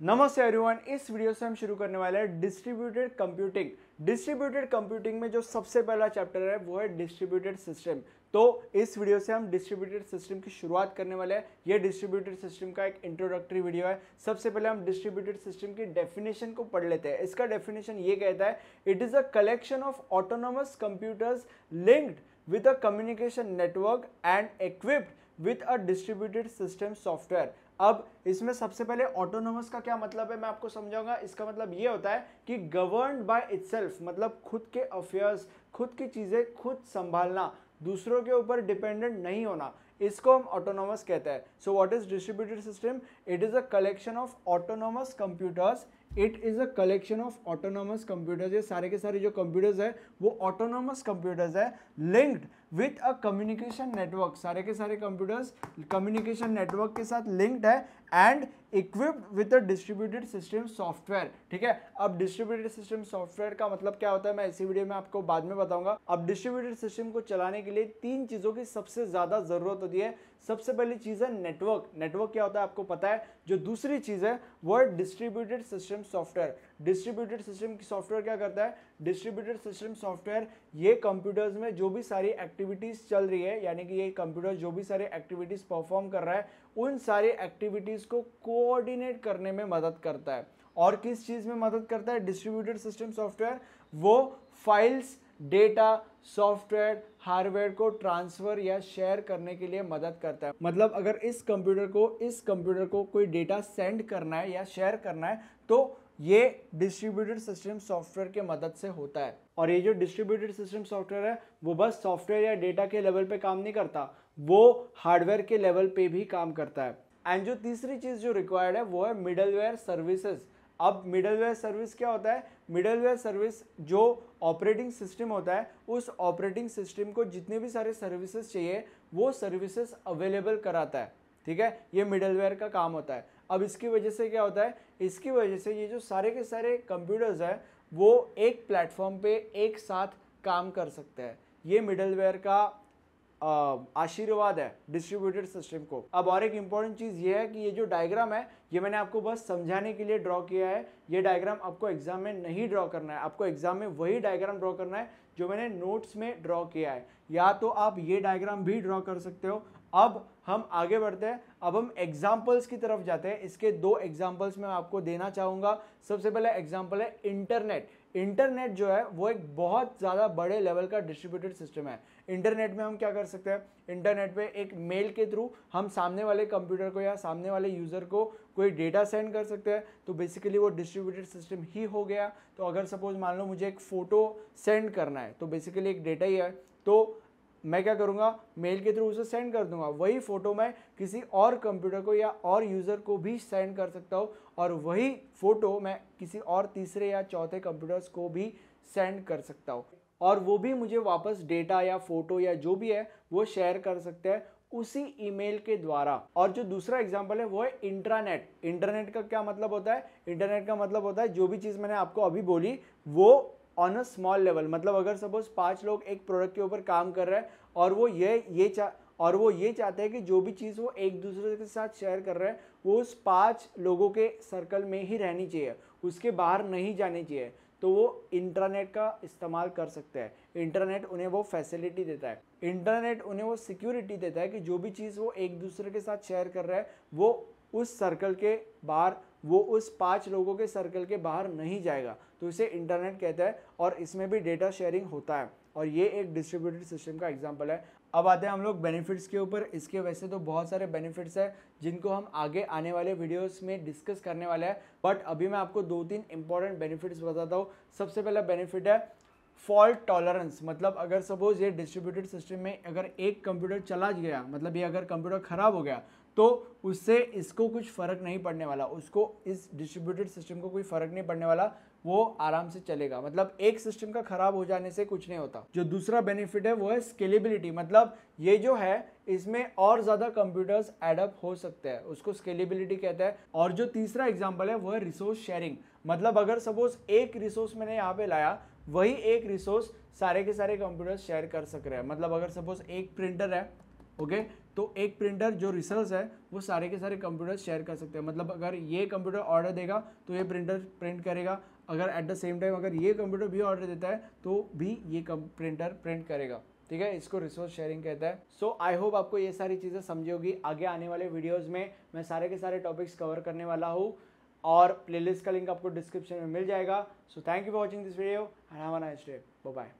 नमस्ते एवरीवन। इस वीडियो से हम शुरू करने वाले हैं डिस्ट्रीब्यूटेड कंप्यूटिंग। डिस्ट्रीब्यूटेड कंप्यूटिंग में जो सबसे पहला चैप्टर है वो है डिस्ट्रीब्यूटेड सिस्टम। तो इस वीडियो से हम डिस्ट्रीब्यूटेड सिस्टम की शुरुआत करने वाले हैं। ये डिस्ट्रीब्यूटेड सिस्टम का एक इंट्रोडक्टरी वीडियो है। सबसे पहले हम डिस्ट्रीब्यूटेड सिस्टम की डेफिनेशन को पढ़ लेते हैं। इसका डेफिनेशन ये कहता है, it is a collection of autonomous computers linked with a communication network and equipped with a distributed system software। अब इसमें सबसे पहले ऑटोनोमस का क्या मतलब है मैं आपको समझाऊंगा। इसका मतलब ये होता है कि गवर्न्ड बाय इटसेल्फ, मतलब खुद के अफेयर्स, खुद की चीजें खुद संभालना, दूसरों के ऊपर डिपेंडेंट नहीं होना, इसको हम ऑटोनोमस कहते हैं। So what is distributed system? It is a collection of autonomous computers. It is a collection of autonomous computers. ये सारे के सारे जो कंप्यूटर्स है वो ऑटोनोमस कंप्यूटर्स है, linked with a communication network. सारे के सारे कंप्यूटर्स कम्युनिकेशन नेटवर्क के साथ लिंक्ड है and equipped with a distributed system software. ठीक है, अब डिस्ट्रीब्यूटेड सिस्टम सॉफ्टवेयर का मतलब क्या होता है मैं इसी वीडियो में आपको बाद में बताऊंगा। अब डिस्ट्रीब्यूटेड सिस्टम को चलाने के लिए तीन चीजों की सबसे ज्यादा जरूरत होती है। सबसे पहली चीज है नेटवर्क। नेटवर्क क्या होता है आपको पता है। जो दूसरी चीज है वो है distributed system software. Distributed system software क्या करता है? डिस्ट्रीब्यूटेड सिस्टम सॉफ्टवेयर ये कंप्यूटर्स में जो भी सारी एक्टिविटीज चल रही है, यानी कि ये कंप्यूटर जो भी सारी एक्टिविटीज परफॉर्म कर रहा है, उन सारी एक्टिविटीज को कोऑर्डिनेट करने में मदद करता है। और किस चीज में मदद करता है डिस्ट्रीब्यूटेड सिस्टम सॉफ्टवेयर? वो फाइल्स, डेटा, सॉफ्टवेयर, हार्डवेयर को ट्रांसफर या शेयर करने के लिए मदद करता है। मतलब अगर इस कंप्यूटर को कोई डेटा सेंड करना है या शेयर करना है तो ये डिस्ट्रीब्यूटेड सिस्टम सॉफ्टवेयर के मदद से होता है। और ये जो डिस्ट्रीब्यूटेड सिस्टम सॉफ्टवेयर है वो बस सॉफ्टवेयर या डेटा के लेवल पे काम नहीं करता, वो हार्डवेयर के लेवल पे भी काम करता है। एंड जो तीसरी चीज जो रिक्वायर्ड है वो है मिडलवेयर सर्विसेज। अब मिडलवेयर सर्विस क्या होता है? मिडलवेयर सर्विस जो ऑपरेटिंग सिस्टम होता है, उस ऑपरेटिंग सिस्टम को जितने भी सारे सर्विसेज चाहिए वो सर्विसेज अवेलेबल कराता है। ठीक है, ये मिडलवेयर का काम होता है। अब इसकी वजह से क्या होता है? इसकी वजह से ये जो सारे के सारे कंप्यूटर्स हैं वो एक प्लेटफॉर्म पे एक साथ काम कर सकते हैं। ये मिडलवेयर का आशीर्वाद है डिस्ट्रीब्यूटेड सिस्टम को। अब और एक इंपॉर्टेंट चीज ये है कि ये जो डायग्राम है ये मैंने आपको बस समझाने के लिए ड्रॉ किया है। ये डायग्राम आपको एग्जाम में नहीं ड्रॉ करना है। आपको एग्जाम में वही डायग्राम ड्रॉ करना है जो मैंने नोट्स में ड्रॉ किया है, या तो आप ये डायग्राम भी ड्रॉ कर सकते हो। अब हम आगे बढ़ते हैं। अब हम एग्जाम्पल्स की तरफ जाते हैं। इसके दो एग्जाम्पल्स मैं आपको देना चाहूंगा। सबसे पहला एग्जाम्पल है इंटरनेट। इंटरनेट जो है वो एक बहुत ज़्यादा बड़े लेवल का डिस्ट्रीब्यूटेड सिस्टम है। इंटरनेट में हम क्या कर सकते हैं? इंटरनेट पे एक मेल के थ्रू हम सामने वाले कंप्यूटर को या सामने वाले यूज़र को कोई डेटा सेंड कर सकते हैं। तो बेसिकली वो डिस्ट्रीब्यूटेड सिस्टम ही हो गया। तो अगर सपोज मान लो मुझे एक फ़ोटो सेंड करना है तो बेसिकली एक डेटा ही है, तो मैं क्या करूँगा? मेल के थ्रू उसे सेंड कर दूंगा। वही फोटो मैं किसी और कंप्यूटर को या और यूज़र को भी सेंड कर सकता हूँ, और वही फोटो मैं किसी और तीसरे या चौथे कंप्यूटर्स को भी सेंड कर सकता हूँ, और वो भी मुझे वापस डेटा या फोटो या जो भी है वो शेयर कर सकते हैं उसी ईमेल के द्वारा। और जो दूसरा एग्जांपल है वो है इंट्रानेट। इंटरनेट का क्या मतलब होता है? इंटरनेट का मतलब होता है जो भी चीज़ मैंने आपको अभी बोली वो ऑन अ स्मॉल लेवल। मतलब अगर सपोज 5 लोग एक प्रोडक्ट के ऊपर काम कर रहे हैं और वो ये चाहते हैं कि जो भी चीज़ वो एक दूसरे के साथ शेयर कर रहे हैं वो उस 5 लोगों के सर्कल में ही रहनी चाहिए, उसके बाहर नहीं जानी चाहिए, तो वो इंटरनेट का इस्तेमाल कर सकते हैं। इंटरनेट उन्हें वो फैसिलिटी देता है, इंटरनेट उन्हें वो सिक्योरिटी देता है कि जो भी चीज़ वो एक दूसरे के साथ शेयर कर रहा है वो उस सर्कल के बाहर, वो उस 5 लोगों के सर्कल के बाहर नहीं जाएगा। तो इसे इंटरनेट कहते हैं और इसमें भी डेटा शेयरिंग होता है, और ये एक डिस्ट्रीब्यूटेड सिस्टम का एग्जांपल है। अब आते हैं हम लोग बेनिफिट्स के ऊपर। इसके वैसे तो बहुत सारे बेनिफिट्स हैं जिनको हम आगे आने वाले वीडियोस में डिस्कस करने वाले हैं, बट अभी मैं आपको 2-3 इंपॉर्टेंट बेनिफिट्स बताता हूँ। सबसे पहला बेनिफिट है फॉल्ट टॉलरेंस। मतलब अगर सपोज ये डिस्ट्रीब्यूटेड सिस्टम में अगर एक कंप्यूटर चला गया, मतलब ये अगर कंप्यूटर खराब हो गया तो उससे इसको कुछ फर्क नहीं पड़ने वाला, उसको इस डिस्ट्रीब्यूटेड सिस्टम को कोई फर्क नहीं पड़ने वाला, वो आराम से चलेगा। मतलब एक सिस्टम का खराब हो जाने से कुछ नहीं होता। जो दूसरा बेनिफिट है वो है स्केलेबिलिटी। मतलब ये जो है इसमें और ज्यादा कंप्यूटर्स एडअप हो सकते हैं, उसको स्केलेबिलिटी कहते हैं। और जो तीसरा एग्जांपल है वो है रिसोर्स शेयरिंग। मतलब अगर सपोज एक रिसोर्स मैंने यहाँ पे लाया, वही एक रिसोर्स सारे के सारे कंप्यूटर्स शेयर कर सक रहे हैं। मतलब अगर सपोज एक प्रिंटर है, ओके, तो एक प्रिंटर जो रिसोर्स है वो सारे के सारे कंप्यूटर शेयर कर सकते हैं। मतलब अगर ये कंप्यूटर ऑर्डर देगा तो ये प्रिंटर प्रिंट करेगा, अगर एट द सेम टाइम अगर ये कंप्यूटर भी ऑर्डर देता है तो भी ये प्रिंटर प्रिंट करेगा। ठीक है, इसको रिसोर्स शेयरिंग कहता है। सो आई होप आपको ये सारी चीज़ें समझी होगी। आगे आने वाले वीडियोज़ में मैं सारे के सारे टॉपिक्स कवर करने वाला हूँ और प्लेलिस्ट का लिंक आपको डिस्क्रिप्शन में मिल जाएगा। So thank you for watching this video and have a nice day. Bye bye.